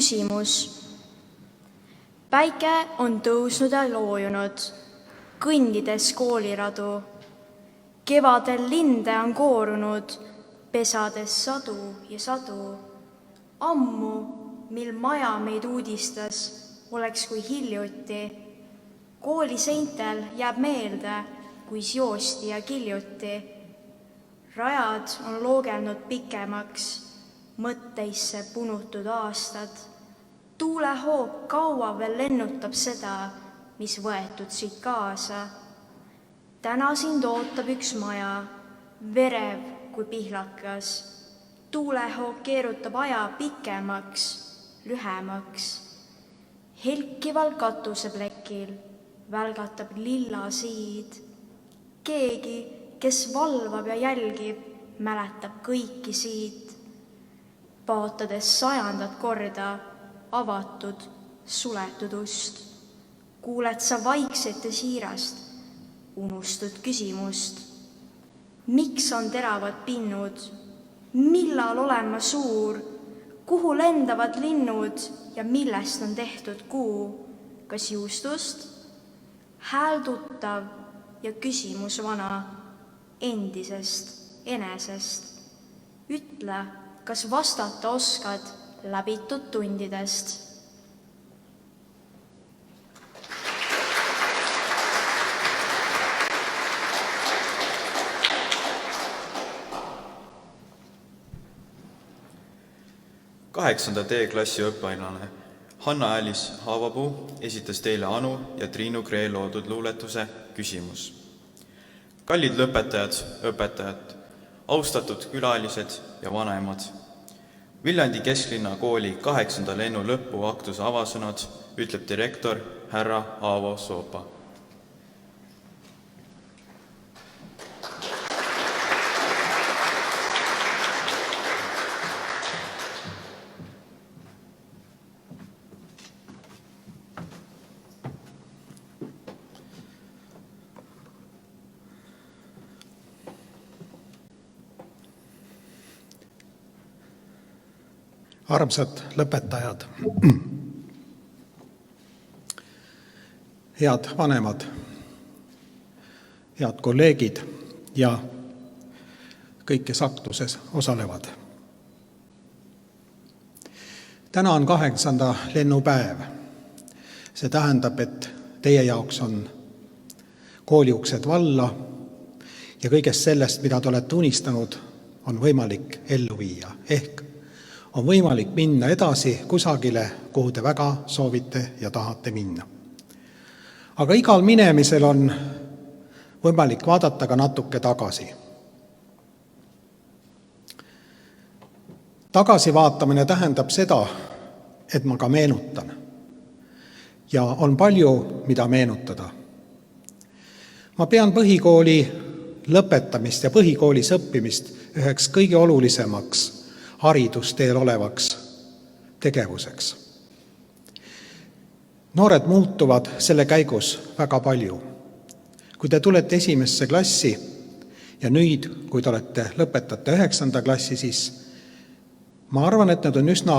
Küsimus. Päike on tõusnud ja loojunud, kõndides kooliradu. Kevadel linde on koorunud, pesades sadu ja sadu. Ammu, mil maja meid uudistas, oleks kui hiljuti. Kooli seintel jääb meelde, kuis joosti ja kiljuti. Rajad on loogelnud pikemaks, mõtteisse punutud aastad. Tuulehoog kaua veel lennutab seda, mis võetud siit kaasa. Täna sind ootab üks maja, verev kui pihlakas. Tuulehoog keerutab aja pikemaks, lühemaks. Helkival katuseplekil välgatab lilla siid. Keegi, kes valvab ja jälgib, mäletab kõiki siit. Vaatades 100. korda avatud, suletud ust, kuuled sa vaikset ja siirast, unustud küsimust. Miks on teravad pinnud? Millal olen ma suur? Kuhu lendavad linnud ja millest on tehtud kuu? Kas juustust? Hääl tuttav ja küsimus vana, endisest, enesest. Ütle, kas vastata oskad läbitud tundidest? Kaheksanda D-klassi õppeainlane Hanna-Aliis Haavapuu esitas teile Anu ja Triinu Kree loodud luuletuse Küsimus. Kallid lõpetajad, õpetajad, austatud külalised ja vanemad. Viljandi kesklinna kooli 8. lennu lõpu aktuse avasõnad ütleb direktor härra Aavo Soopa. Armsad lõpetajad, head vanemad, head kolleegid ja kõik, kes aktuses osalevad. Täna on 8. lennupäev. See tähendab, et teie jaoks on kooliuksed valla ja kõigest sellest, mida te olete unistanud, on võimalik ellu viia. Ehk on võimalik minna edasi kusagile, kuhu te väga soovite ja tahate minna. Aga igal minemisel on võimalik vaadata ka natuke tagasi. Tagasivaatamine tähendab seda, et ma ka meenutan. Ja on palju, mida meenutada. Ma pean põhikooli lõpetamist ja põhikoolis õppimist üheks kõige olulisemaks haridusteel olevaks tegevuseks. Noored muutuvad selle käigus väga palju. Kui te tulete 1. klassi ja nüüd, kui te lõpetate 9. klassi, siis ma arvan, et need on üsna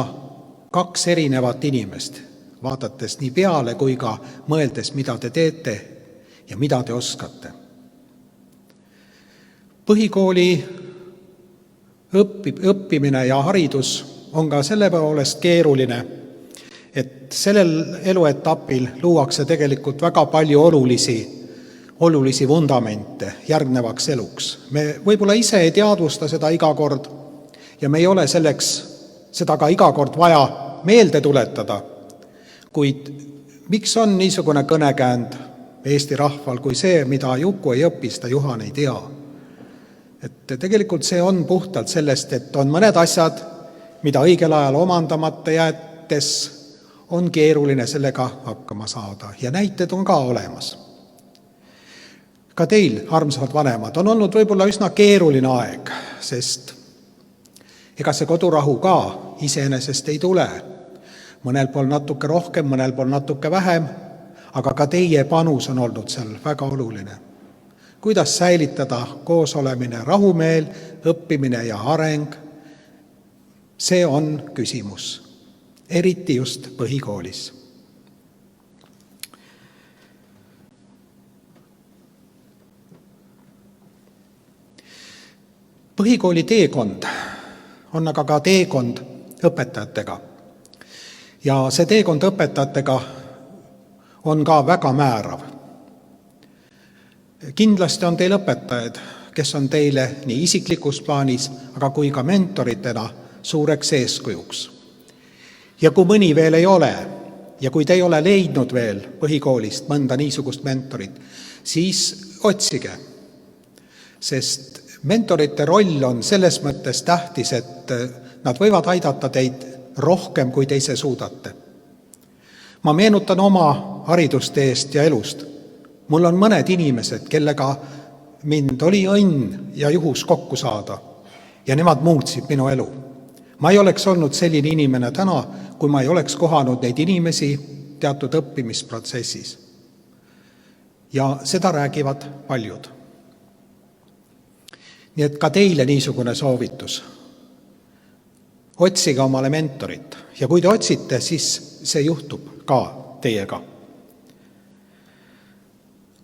2 erinevat inimest, vaadates nii peale kui ka mõeldes, mida te teete ja mida te oskate. Põhikooli õppimine ja haridus on ka selle poolest keeruline, et sellel eluetapil luuakse tegelikult väga palju olulisi vundamente järgnevaks eluks. Me võib-olla ise ei teadvusta seda iga kord ja me ei ole seda ka iga kord vaja meelde tuletada, kuid miks on niisugune kõnekäänd Eesti rahval kui see, mida Juku ei õpi, seda Juhan ei tea. Et tegelikult see on puhtalt sellest, et on mõned asjad, mida õigel ajal omandamata jäetes on keeruline sellega hakkama saada ja näited on ka olemas. Ka teil, armsad vanemad, on olnud võib-olla üsna keeruline aeg, sest ega see kodurahu ka iseenesest ei tule. Mõnel pool natuke rohkem, mõnel pool natuke vähem, aga ka teie panus on olnud seal väga oluline. Kuidas säilitada koosolemine, rahumeel, õppimine ja areng, see on küsimus. eriti just põhikoolis. Põhikooli teekond on aga ka teekond õpetajatega. Ja see teekond õpetajatega on ka väga määrav. Kindlasti on teil õpetajaid, kes on teile nii isiklikus plaanis, aga kui ka mentoritena suureks eeskujuks. Ja kui mõni veel ei ole, ja kui te ei ole leidnud veel põhikoolist mõnda niisugust mentorit, siis otsige. Sest mentorite roll on selles mõttes tähtis, et nad võivad aidata teid rohkem, kui te ise suudate. Ma meenutan oma haridusteest ja elust. Mul on mõned inimesed, kellega mind oli õnn ja juhus kokku saada ja nemad muutsid minu elu. Ma ei oleks olnud selline inimene täna, kui ma ei oleks kohanud neid inimesi teatud õppimisprotsessis. Ja seda räägivad paljud. Nii et ka teile niisugune soovitus. Otsige omale mentorit ja kui te otsite, siis see juhtub ka teiega.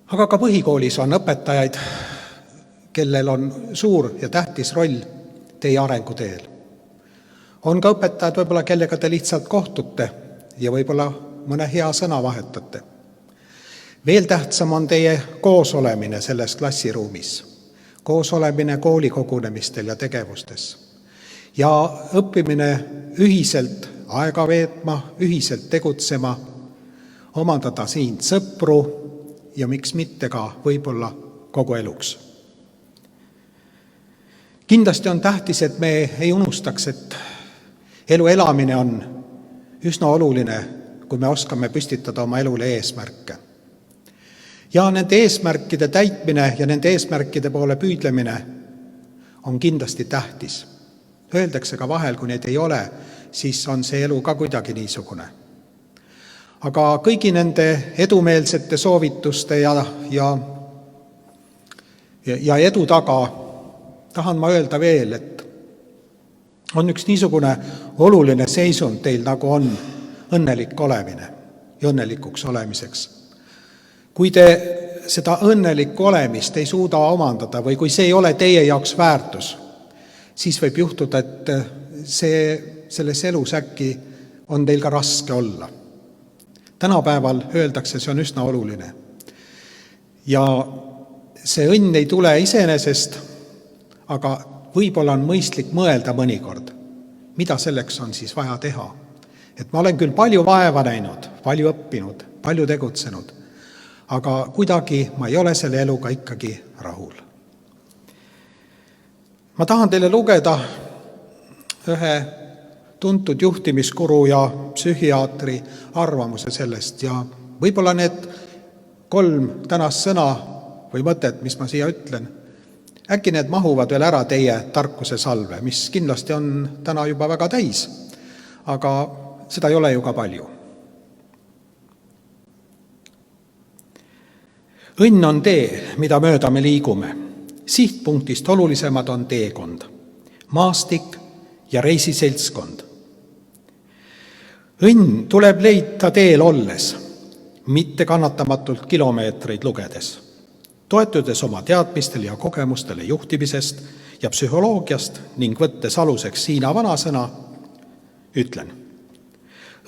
Aga ka põhikoolis on õpetajaid, kellel on suur ja tähtis roll teie arenguteel. On ka õpetajad võib-olla, kellega te lihtsalt kohtute ja võib-olla mõne hea sõna vahetate. Veel tähtsam on teie koosolemine selles klassiruumis, koosolemine koolikogunemistel ja tegevustes ja õppimine ühiselt aega veetma, ühiselt tegutsema, omandada siin sõpru ja miks mitte ka võib-olla kogu eluks. Kindlasti on tähtis, et me ei unustaks, et elu elamine on üsna oluline, kui me oskame püstitada oma elule eesmärke. Ja nende eesmärkide täitmine ja nende eesmärkide poole püüdlemine on kindlasti tähtis. Öeldakse ka vahel, kui need ei ole, siis on see elu ka kuidagi niisugune. Aga kõigi nende edumeelsete soovituste ja edu taga tahan ma öelda veel, et on üks niisugune oluline seisund teil, nagu on õnnelik olemine ja õnnelikuks olemiseks. Kui te seda õnnelikku olemist ei suuda omandada või kui see ei ole teie jaoks väärtus, siis võib juhtuda, et selles elus äkki on teil ka raske olla. Tänapäeval öeldakse, see on üsna oluline. Ja see õnn ei tule iseenesest, aga võib-olla on mõistlik mõelda mõnikord, mida selleks on siis vaja teha. Et ma olen küll palju vaeva näinud, palju õppinud, palju tegutsenud, aga kuidagi ma ei ole selle eluga ikkagi rahul. Ma tahan teile lugeda ühe tuntud juhtimiskuru ja psühhiaatri arvamuse sellest ja võib-olla need 3 tänast sõna või mõtet, mis ma siia ütlen, äkki need mahuvad veel ära teie tarkuse salve, mis kindlasti on täna juba väga täis, aga seda ei ole ju ka palju. Õnn on tee, mida mööda me liigume. Sihtpunktist olulisemad on teekond, maastik ja reisiseltskond. Õnn tuleb leida teel olles, mitte kannatamatult kilomeetreid lugedes. Toetudes oma teadmistele ja kogemustele juhtimisest ja psühholoogiast ning võttes aluseks Hiina vanasõna, ütlen,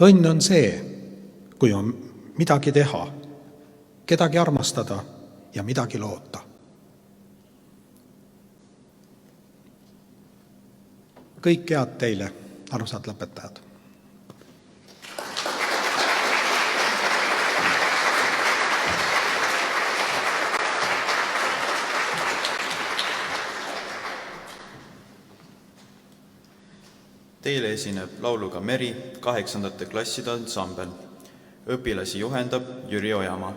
õnn on see, kui on midagi teha, kedagi armastada ja midagi loota. Kõik head teile, armsad lõpetajad! Teile esineb lauluga Meri 8. klasside ansambel. Õpilasi juhendab Jüri Ojamaa.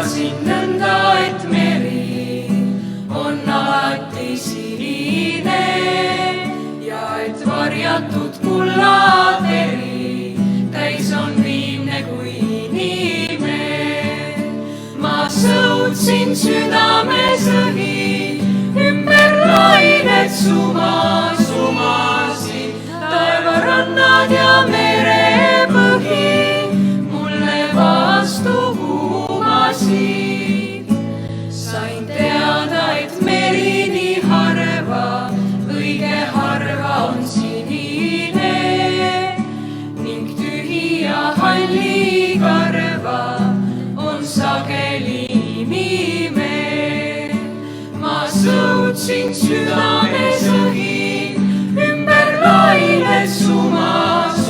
suunasin nõnda, et meri on alati sinine ja et varjatud kullateri täis on viimne kui inimene. Ma sõudsin südames õhi, ümber lained sumasid, taevarannad ja merepõhi mulle vastu huumasid. Sain teada, et meri nii harva, õige harva on sinine ning tühi ja halli karva on sageli nime. Ma sõudsin südames õhi, ümber lained sumasid,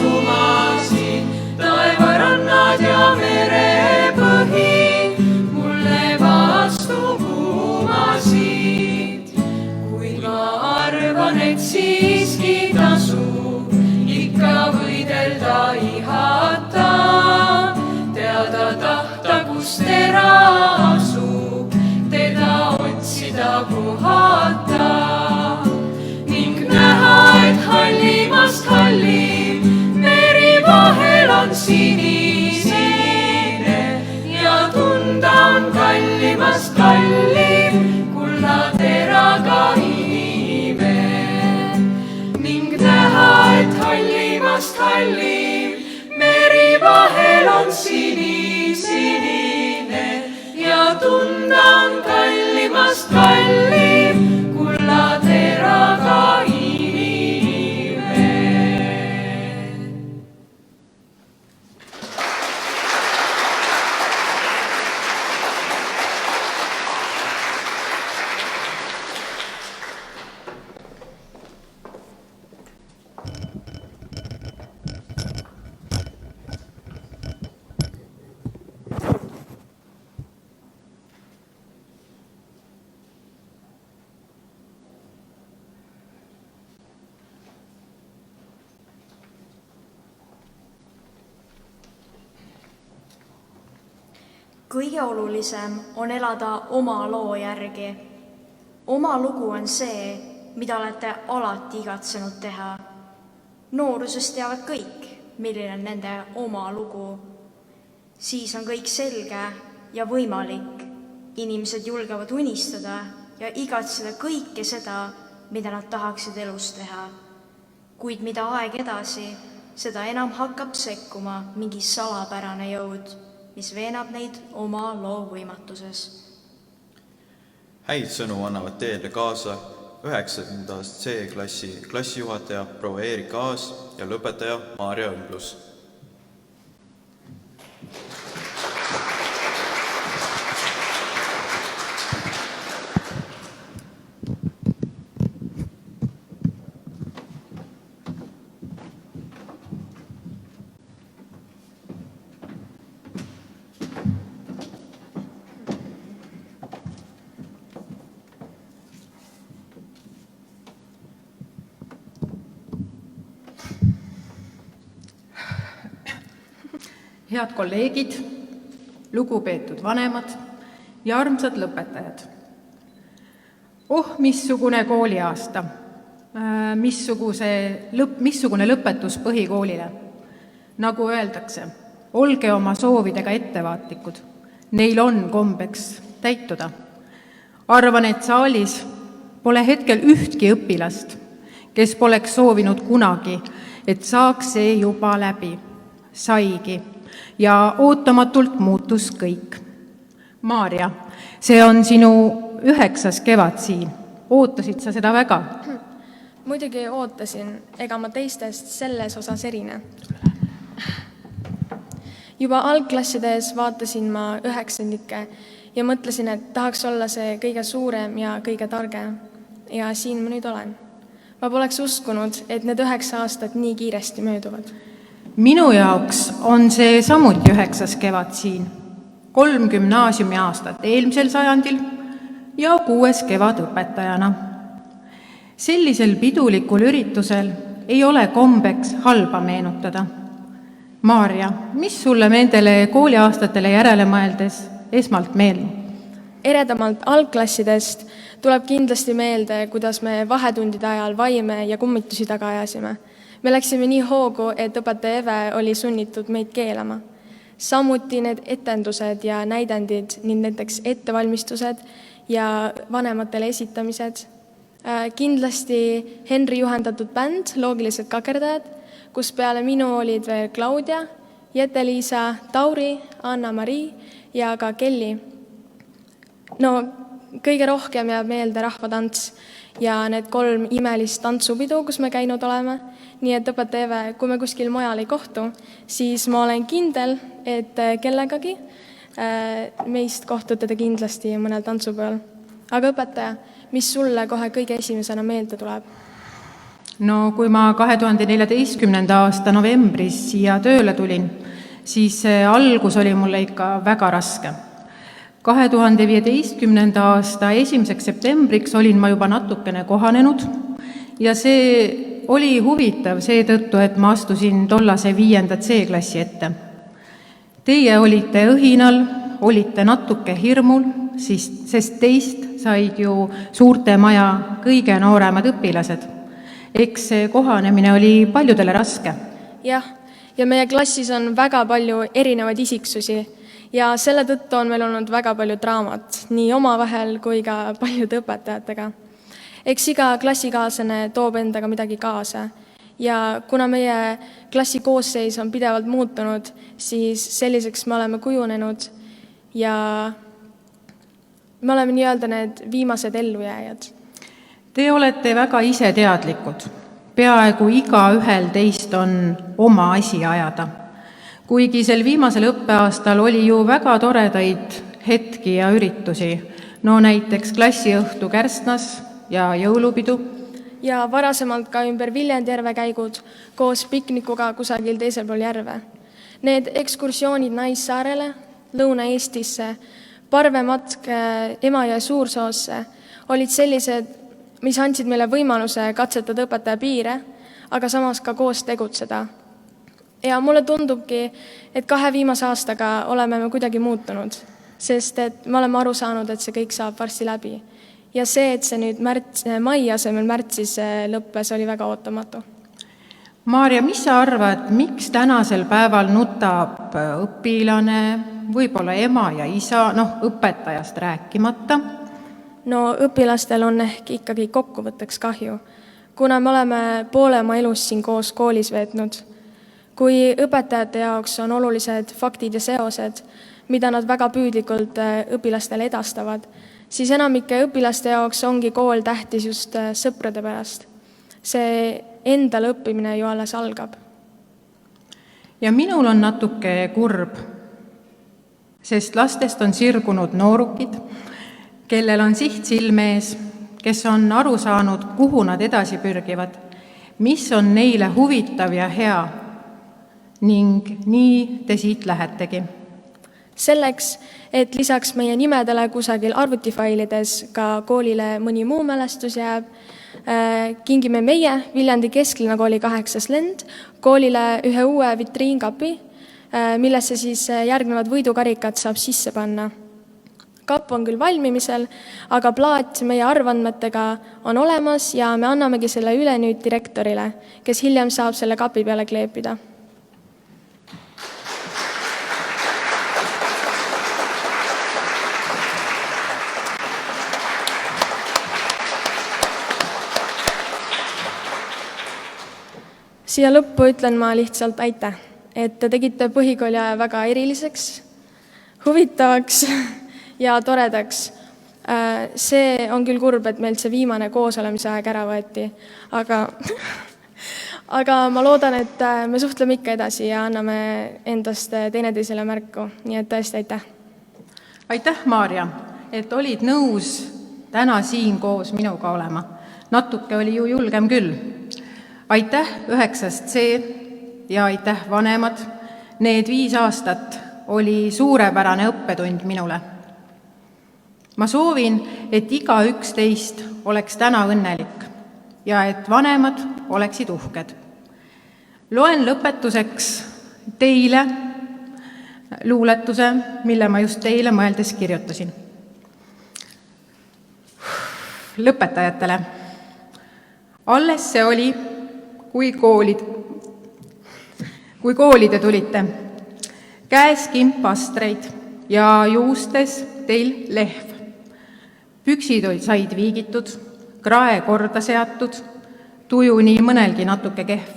taevarannad ja merepõhi mulle vastu huumasid. Kuid ma arvan, et siiski tasub ikka võidelda ihata, teada tahta, kus tera asub, teda otsida kohata ning näha, et hallimast hallim meri vahel on sinine ja tunda on kallimast kallim kullateraga ime ning näha, et hallimast hallim meri vahel on sinine ja tunda on kallimast kallim kullateraga ime. Kõige olulisem on elada oma loo järgi. Oma lugu on see, mida olete alati igatsenud teha. Nooruses teavad kõik, milline on nende oma lugu. Siis on kõik selge ja võimalik. Inimesed julgevad unistada ja igatseda kõike seda, mida nad tahaksid elus teha. Kuid mida aeg edasi, seda enam hakkab sekkuma mingi salapärane jõud, mis veenab neid oma loo võimatuses. Häid sõnu annavad teile kaasa 9. C-klassi klassijuhataja proua Eerika Aas ja lõpetaja Maarja Õmblus. Head kolleegid, lugupeetud vanemad ja armsad lõpetajad. Missugune kooliaasta, missugune lõpetus põhikoolile. Nagu öeldakse, olge oma soovidega ettevaatlikud, neil on kombeks täituda. Arvan, et saalis pole hetkel ühtki õpilast, kes poleks soovinud kunagi, et saaks see juba läbi. Saigi ja ootamatult muutus kõik. Maarja, see on sinu 9. kevad siin. Ootasid sa seda väga? Muidugi ootasin, ega ma teistest selles osas erine. Juba algklassides vaatasin ma 9. ja mõtlesin, et tahaks olla see kõige suurem ja kõige targem. Ja siin ma nüüd olen. Ma poleks uskunud, et need 9 aastat nii kiiresti mööduvad. Minu jaoks on see samuti 9. kevad siin. 3 gümnaasiumi aastat eelmisel sajandil ja 6. kevad õpetajana. Sellisel pidulikul üritusel ei ole kombeks halba meenutada. Maarja, mis sulle nendele kooliaastatele järele mõeldes esmalt meelde? Eredamalt algklassidest tuleb kindlasti meelde, kuidas me vahetundide ajal vaime ja kummitusi taga ajasime. Me läksime nii hoogu, et õpetaja Eve oli sunnitud meid keelama. Samuti need etendused ja näidendid, nii näiteks ettevalmistused ja vanematele esitamised. Kindlasti Henri juhendatud bänd, Loogilised kakerdajad, kus peale minu olid veel Claudia, Jette-Liisa, Tauri, Anna-Marii ja ka Kelly. No kõige rohkem jääb meelde rahvatants ja need 3 imelist tantsupidu, kus me käinud oleme. Nii et õpetaja Eve, kui me kuskil mujal ei kohtu, siis ma olen kindel, et kellegagi meist kohtute te kindlasti mõnel tantsupeol. Aga õpetaja, mis sulle kohe kõige esimesena meelde tuleb? No kui ma 2014. aasta novembris siia tööle tulin, siis algus oli mulle ikka väga raske. 2015. aasta 1. septembriks olin ma juba natukene kohanenud ja see oli huvitav seetõttu, et ma astusin tollase 5. C-klassi ette. Teie olite õhinal, olite natuke hirmul, sest teist said ju suurte maja kõige nooremad õpilased. Eks see kohanemine oli paljudele raske. Jah, ja meie klassis on väga palju erinevaid isiksusi ja selle tõttu on meil olnud väga palju draamat, nii omavahel kui ka paljude õpetajatega. Eks iga klassikaaslane toob endaga midagi kaasa ja kuna meie klassi koosseis on pidevalt muutunud, siis selliseks me oleme kujunenud ja me oleme nii-öelda need viimased ellujääjad. Te olete väga iseteadlikud. Peaaegu igaühel teist on oma asi ajada. Kuigi sel viimasel õppeaastal oli ju väga toredaid hetki ja üritusi, no näiteks klassiõhtu Kärstnas ja jõulupidu. Ja varasemalt ka ümber Viljandjärve käigud koos piknikuga kusagil teisel pool järve. Need ekskursioonid Naissaarele, Lõuna-Eestisse, parvematk Emajõe Suursoosse olid sellised, mis andsid meile võimaluse katsetada õpetaja piire, aga samas ka koos tegutseda. Ja mulle tundubki, et 2 viimase aastaga oleme me kuidagi muutunud, sest et me oleme aru saanud, et see kõik saab varsti läbi. Ja see, et see nüüd mai asemel märtsis lõppes, oli väga ootamatu. Maarja, mis sa arvad, miks tänasel päeval nutab õpilane, võib-olla ema ja isa, õpetajast rääkimata? No õpilastel on ehk ikkagi kokkuvõtteks kahju, kuna me oleme poole oma elus siin koos koolis veetnud. Kui õpetajate jaoks on olulised faktid ja seosed, mida nad väga püüdlikult õpilastele edastavad, siis enamike õpilaste jaoks ongi kool tähtis just sõprade pärast. See endal õppimine ju alles algab. Ja minul on natuke kurb, sest lastest on sirgunud noorukid, kellel on siht silme ees, kes on aru saanud, kuhu nad edasi pürgivad, mis on neile huvitav ja hea, ning nii te siit lähetegi. Selleks, et lisaks meie nimedele kusagil arvutifailides ka koolile mõni muu mälestus jääb, kingime meie Viljandi Kesklinna kooli 8. lend koolile ühe uue vitriinkapi, millesse siis järgnevad võidukarikad saab sisse panna. Kapp on küll valmimisel, aga plaat meie arvandmetega on olemas ja me annamegi selle üle nüüd direktorile, kes hiljem saab selle kapi peale kleepida. Siia lõppu ütlen ma lihtsalt aitäh, et te tegite põhikooli aja väga eriliseks, huvitavaks ja toredaks. See on küll kurb, et meilt see viimane koosolemise aeg ära võeti, aga ma loodan, et me suhtleme ikka edasi ja anname endast teineteisele märku, nii et tõesti aitäh. Aitäh, Maarja, et olid nõus täna siin koos minuga olema. Natuke oli ju julgem küll. Aitäh 9. C ja aitäh vanemad. Need 5 aastat oli suurepärane õppetund minule. Ma soovin, et igaüks teist oleks täna õnnelik ja et vanemad oleksid uhked. Loen lõpetuseks teile luuletuse, mille ma just teile mõeldes kirjutasin. Lõpetajatele. Alles see oli, kui kooli te tulite. Käes kimpastreid ja juustes teil lehv. Püksid said viigitud, krae korda seatud, tuju nii mõnelgi natuke kehv.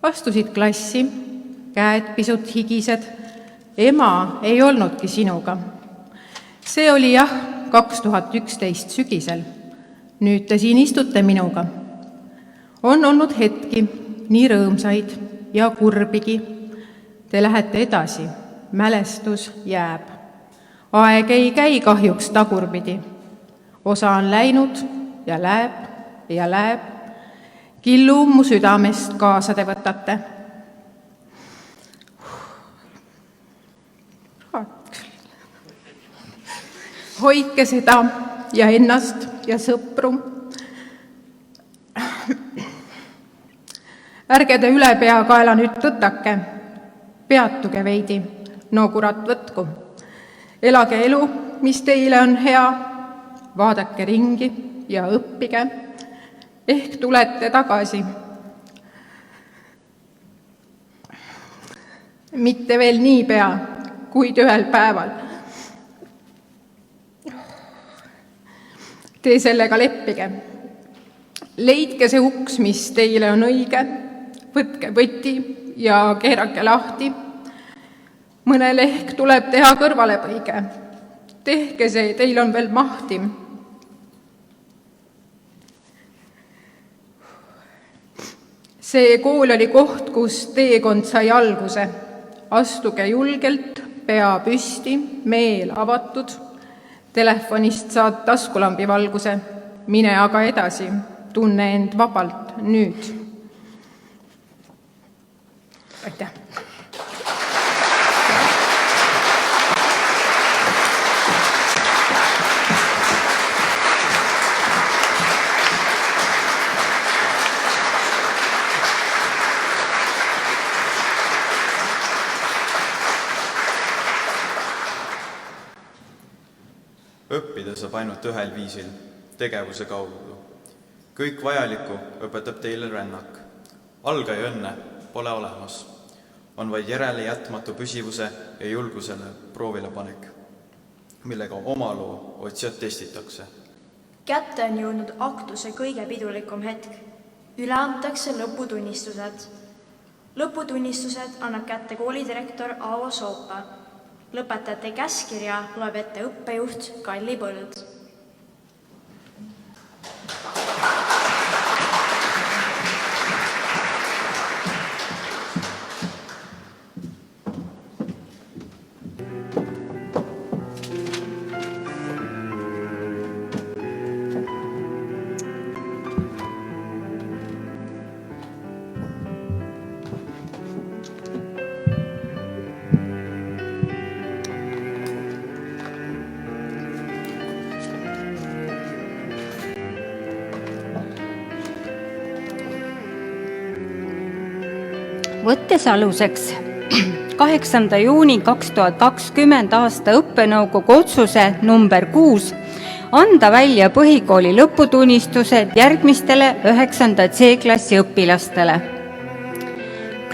Astusid klassi, käed pisut higised, ema ei olnudki sinuga. See oli jah 2011 sügisel, nüüd te siin istute minuga. On olnud hetki, nii rõõmsaid ja kurbigi. Te lähete edasi, mälestus jääb. Aeg ei käi kahjuks tagurpidi. Osa on läinud ja läheb. Killu mu südamest kaasa te võtate. Hoidke seda ja ennast ja sõpru. Ärge te üle peakaela nüüd tõtake. Peatuge veidi, no kurat võtku. Elage elu, mis teile on hea. Vaadake ringi ja õppige. Ehk tulete tagasi. Mitte veel nii pea, kuid ühel päeval. Te sellega leppige. Leidke see uks, mis teile on õige. Võtke võti ja keerake lahti. Mõnel ehk tuleb teha kõrvalepõige. Tehke see, teil on veel mahti. See kool oli koht, kus teekond sai alguse. Astuge julgelt, pea püsti, meel avatud. Telefonist saad taskulambi valguse. Mine aga edasi, tunne end vabalt nüüd. Aitäh! Õppida saab ainult ühel viisil, tegevuse kaudu. Kõik vajalikku õpetab teile rännak. Alga ja õnne pole olemas. On vaid järele jätmatu püsivuse ja julgusele proovile panek, millega oma loo otsijad testitakse. Kätte on jõudnud aktuse kõige pidulikum hetk. Üle antakse lõputunnistused. Lõputunnistused annab kätte koolidirektor Aavo Soopa. Lõpetajate käskirja loeb ette õppejuht Kalli Põld. Võttes aluseks 8. juuni 2020 aasta õppenõukogu otsuse number 6 anda välja põhikooli lõputunnistused järgmistele 9. C-klassi õpilastele.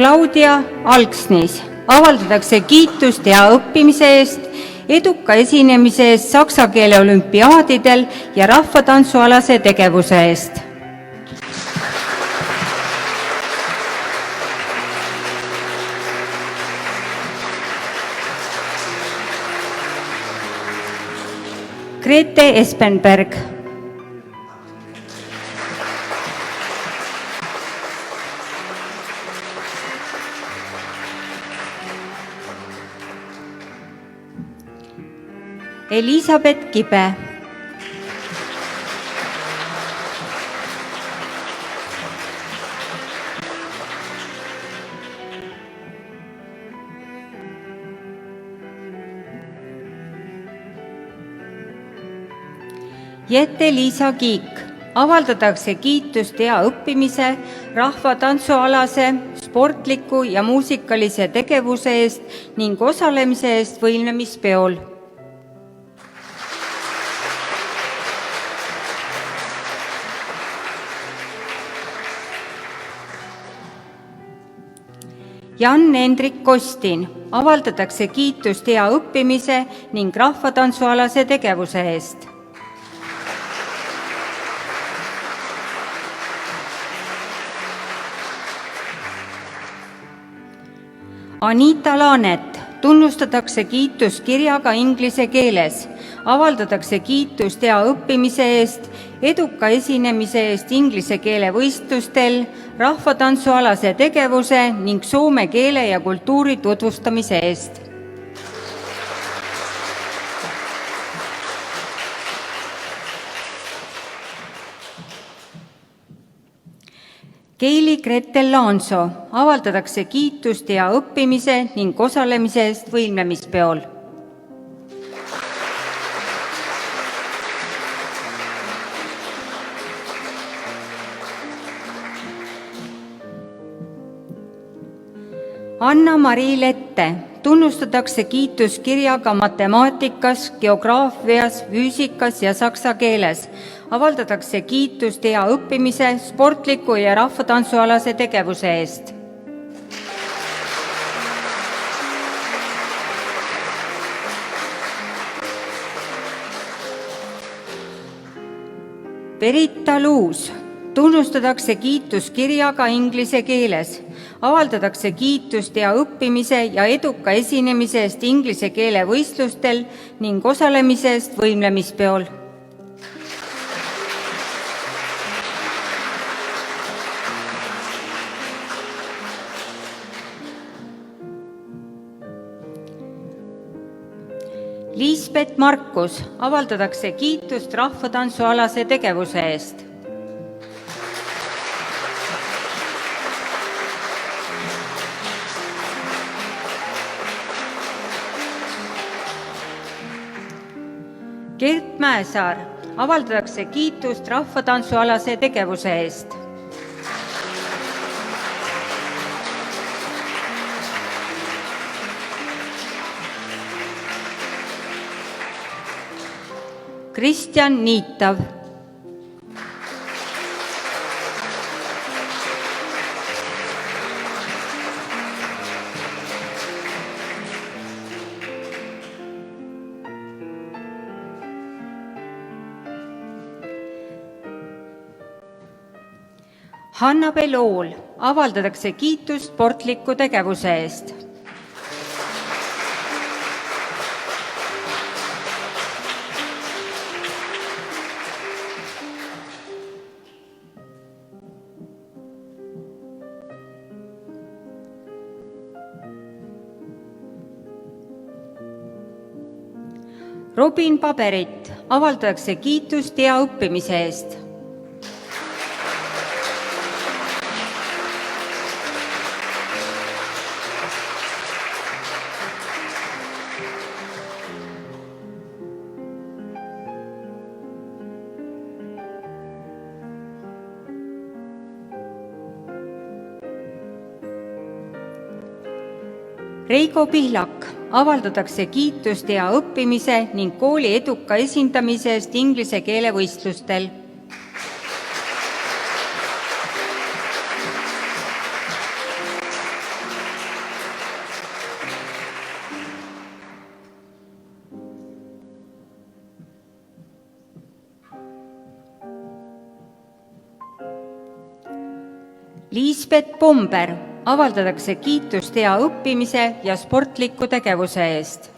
Claudia Alksnis avaldatakse kiitust hea õppimise eest, eduka esinemise eest saksa keele olümpiaadidel ja rahvatantsualase tegevuse eest. Grete Espenberg. Elisabeth Kibe. Jette-Liisa Kiik avaldatakse kiitust hea õppimise, rahvatantsualase, sportliku ja muusikalise tegevuse eest ning osalemise eest võimlemispeol. Jan-Hendrik Kostin, avaldatakse kiitust hea õppimise ning rahvatantsualase tegevuse eest. Anita Laanet, tunnustatakse kiituskirjaga inglise keeles, avaldatakse kiitust hea õppimise eest, eduka esinemise eest inglise keele võistlustel, rahvatantsualase tegevuse ning soome keele ja kultuuri tutvustamise eest. Keili Gretel Laanso, avaldatakse kiitust hea õppimise ning osalemise eest võimlemispeol. Anna-Mari Lette, tunnustatakse kiituskirjaga matemaatikas, geograafias, füüsikas ja saksa keeles. Avaldatakse kiitust hea õppimise, sportliku ja rahvatantsualase tegevuse eest. Berita Luus, tunnustatakse kiituskirjaga inglise keeles. Avaldatakse kiitust hea õppimise ja eduka esinemise eest inglise keele võistlustel ning osalemise eest võimlemispeol. Liisbet Markus, avaldatakse kiitust rahvatantsualase tegevuse eest. Gert Mäesaar, avaldatakse kiitust rahvatantsualase tegevuse eest. Kristjan Niitav. Hanna Belool, avaldatakse kiitust sportliku tegevuse eest. Robin Paberit, avaldatakse kiitust hea õppimise eest. Reigo Pihlak, avaldatakse kiitust hea õppimise ning kooli eduka esindamise eest inglise keele võistlustel. Liisbet Pomber, avaldatakse kiitust hea õppimise ja sportliku tegevuse eest.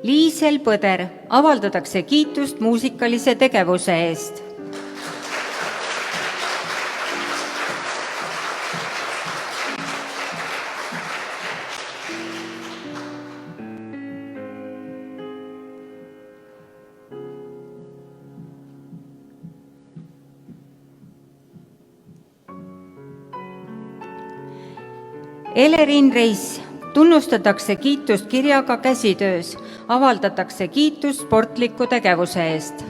Liisel Põder, avaldatakse kiitust muusikalise tegevuse eest. Elerin Reiss, tunnustatakse kiitust kirjaga käsitöös, avaldatakse kiitust sportliku tegevuse eest.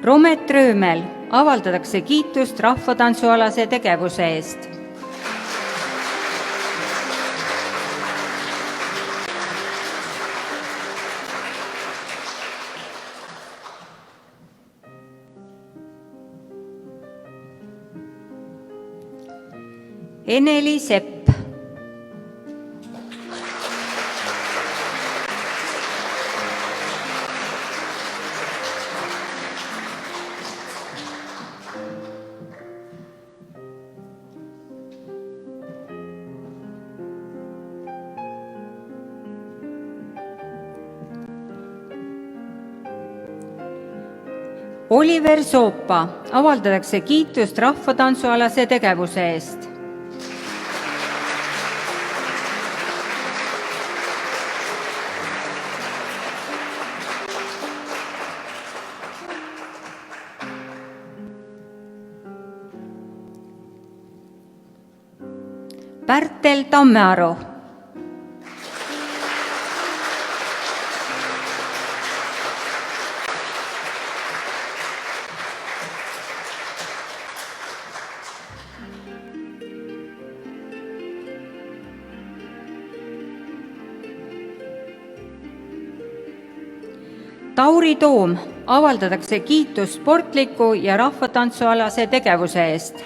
Romet Röömel, avaldatakse kiitust rahvatantsualase tegevuse eest. Eneli Sepp. Oliver Soopa, avaldatakse kiitust rahvatantsualase tegevuse eest. Pärtel Tammearu. Tauri Toom, avaldatakse kiitust sportliku ja rahvatantsualase tegevuse eest.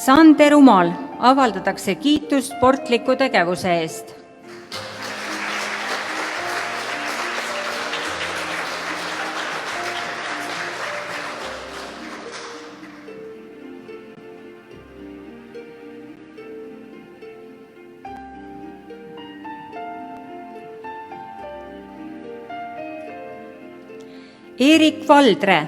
Sander Umal, avaldatakse kiitust sportliku tegevuse eest. Erik Valdre.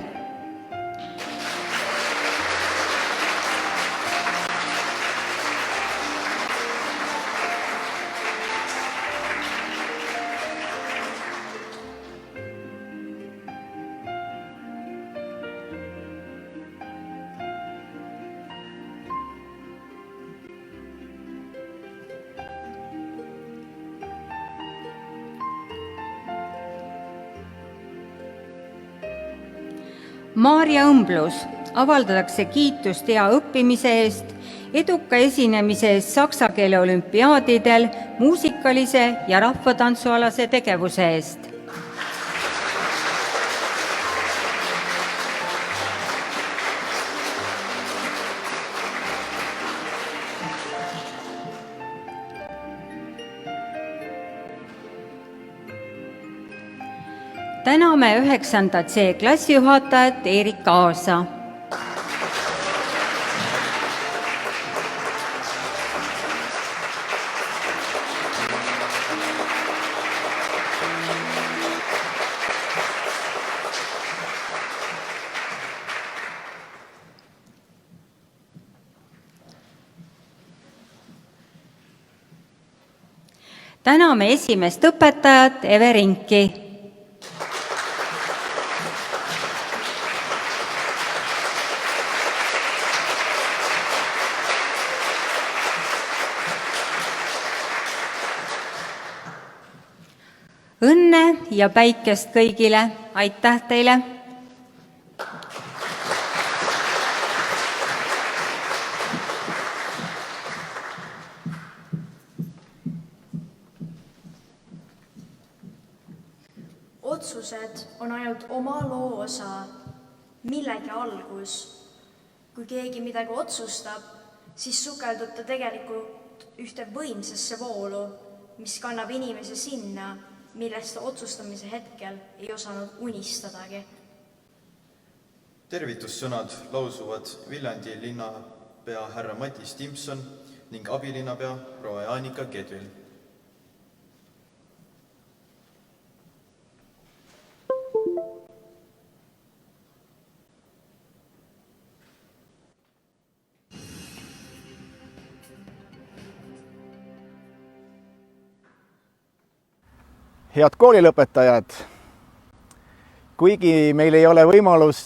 Maarja Õmblus, avaldatakse kiitust hea õppimise eest, eduka esinemise eest saksa keele olümpiaadidel, muusikalise ja rahvatantsualase tegevuse eest. Täname 9. C klassijuhatajat Erik Aasa. Täname esimest õpetajat Everinki. Õnne ja päikest kõigile, aitäh teile! Otsused on ainult oma loo osa, millegi algus. Kui keegi midagi otsustab, siis sukeldub ta tegelikult ühte võimsasse voolu, mis kannab inimese sinna, millest ta otsustamise hetkel ei osanud unistadagi. Tervitussõnad lausuvad Viljandi linnapea härra Matis Timson ning abilinnapea proua Jaanika Kedvil. Head koolilõpetajad, kuigi meil ei ole võimalus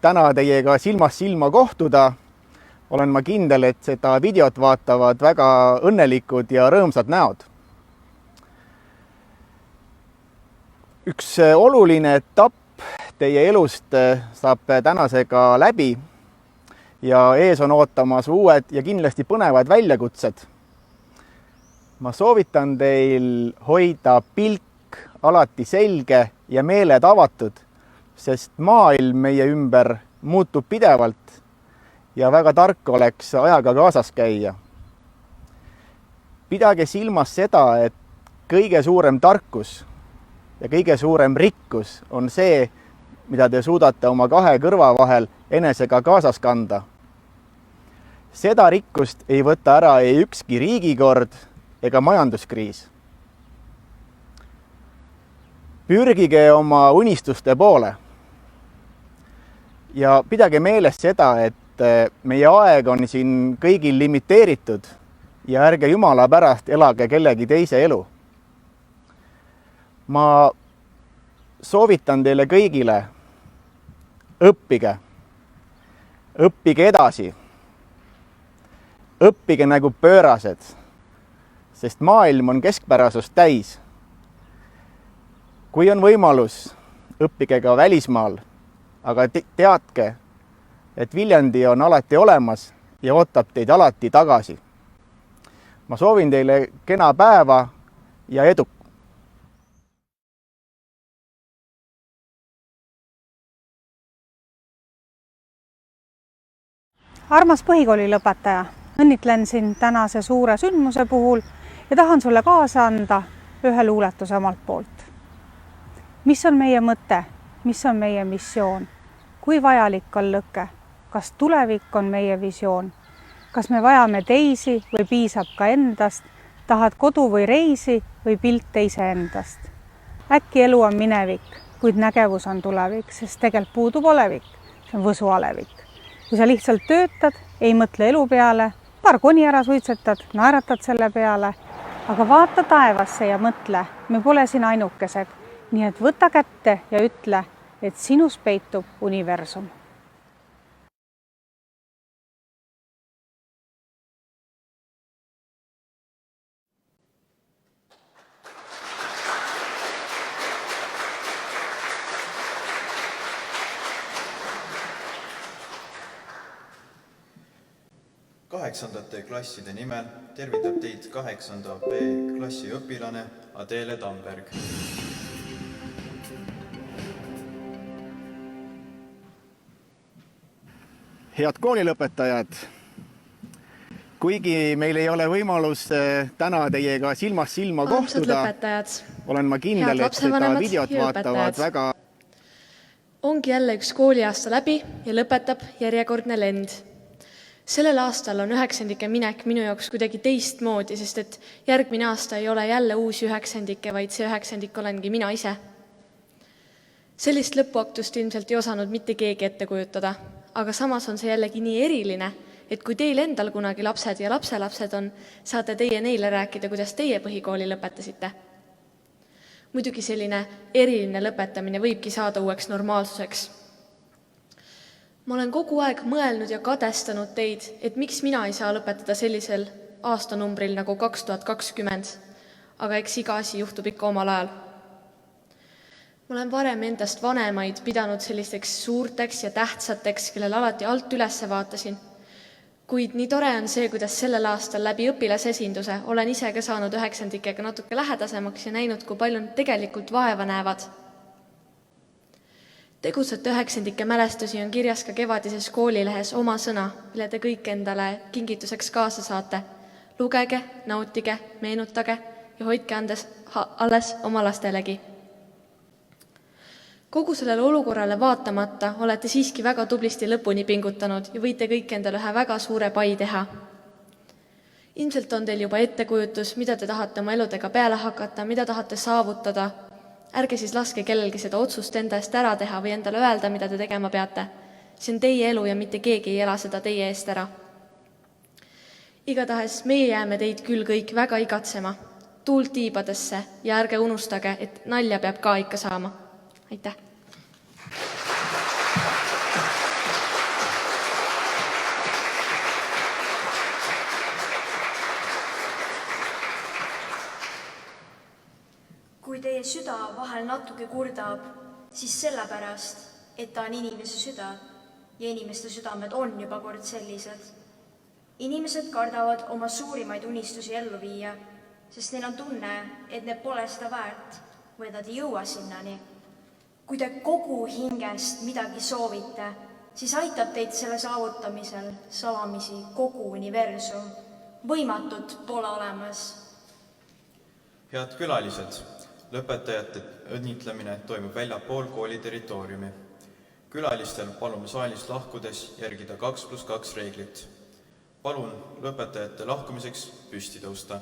täna teiega silmast silma kohtuda, olen ma kindel, et seda videot vaatavad väga õnnelikud ja rõõmsad näod. Üks oluline etapp teie elust saab tänasega läbi ja ees on ootamas uued ja kindlasti põnevad väljakutsed. Ma soovitan teil hoida pilk alati selge ja meeled avatud, sest maailm meie ümber muutub pidevalt ja väga tark oleks ajaga kaasas käia. Pidage silmas seda, et kõige suurem tarkus ja kõige suurem rikkus on see, mida te suudate oma kahe kõrva vahel enesega kaasas kanda. Seda rikkust ei võta ära ei ükski riigikord ega majanduskriis. Pürgige oma unistuste poole ja pidage meeles seda, et meie aeg on siin kõigil limiteeritud ja ärge Jumala pärast elage kellegi teise elu. Ma soovitan teile kõigile, õppige edasi, õppige nagu pöörased, sest maailm on keskpärasust täis. Kui on võimalus, õppige ka välismaal, aga teadke, et Viljandi on alati olemas ja ootab teid alati tagasi. Ma soovin teile kena päeva ja edu! Armas põhikooli lõpetaja, õnnitlen sind tänase suure sündmuse puhul ja tahan sulle kaasa anda ühe luuletuse omalt poolt. Mis on meie mõte? Mis on meie missioon? Kui vajalik on lõke? Kas tulevik on meie visioon? Kas me vajame teisi või piisab ka endast? Tahad kodu või reisi või pilt teise endast? Äkki elu on minevik, kuid nägevus on tulevik, sest tegelikult puudub olevik. See on võsualevik. Kui sa lihtsalt töötad, ei mõtle elu peale, paar koni ära suitsetad, naeratad selle peale, aga vaata taevasse ja mõtle, me pole siin ainukesed, nii et võta kätte ja ütle, et sinus peitub universum. Kaheksandate klasside nimel tervitab teid 8. B klassi õpilane Adele Tamberg. Head koolilõpetajad, kuigi meil ei ole võimalus täna teiega silmast silma kohtuda, olen ma kindel, et seda videot vaatavad väga... Ongi jälle üks kooliaasta läbi ja lõpetab järjekordne lend. Sellel aastal on üheksandike minek minu jaoks kuidagi teistmoodi, sest et järgmine aasta ei ole jälle uusi üheksandike, vaid see üheksandik olengi mina ise. Sellist lõpuaktust ilmselt ei osanud mitte keegi ette kujutada, aga samas on see jällegi nii eriline, et kui teil endal kunagi lapsed ja lapselapsed on, saate teie neile rääkida, kuidas teie põhikooli lõpetasite. Muidugi selline eriline lõpetamine võibki saada uueks normaalsuseks. Ma olen kogu aeg mõelnud ja kadestanud teid, et miks mina ei saa lõpetada sellisel aastanumbril nagu 2020, aga eks iga asi juhtub ikka omal ajal. Ma olen varem endast vanemaid pidanud sellisteks suurteks ja tähtsateks, kellel alati alt ülesse vaatasin. Kuid nii tore on see, kuidas sellel aastal läbi õpilasesinduse olen ise ka saanud üheksandikega natuke lähedasemaks ja näinud, kui palju nad tegelikult vaeva näevad. Tegusate üheksandike mälestusi on kirjas ka kevadises koolilehes Oma sõna, mille te kõik endale kingituseks kaasa saate. Lugege, nautige, meenutage ja hoidke alles oma lastelegi. Kogu sellele olukorrale vaatamata olete siiski väga tublisti lõpuni pingutanud ja võite kõik endale ühe väga suure pai teha. Ilmselt on teil juba ettekujutus, mida te tahate oma eludega peale hakata, mida tahate saavutada. Ärge siis laske kellelgi seda otsust enda eest ära teha või endale öelda, mida te tegema peate. See on teie elu ja mitte keegi ei ela seda teie eest ära. Igatahes meie jääme teid küll kõik väga igatsema. tuult tiibadesse ja ärge unustage, et nalja peab ka ikka saama. Aitäh! Kui teie süda vahel natuke kurdab, siis sellepärast, et ta on inimese süda ja inimeste südamed on juba kord sellised. Inimesed kardavad oma suurimaid unistusi ellu viia, sest neil on tunne, et need pole seda väärt või nad ei jõua sinnani. Kui te kogu hingest midagi soovite, siis aitab teid selle saavutamisel salamisi kogu universum. Võimatut pole olemas. Head külalised, lõpetajate õnnitlemine toimub väljapool kooli territooriumi. Külalistel palume saalist lahkudes järgida 2+2 reeglit. Palun lõpetajate lahkumiseks püsti tõusta.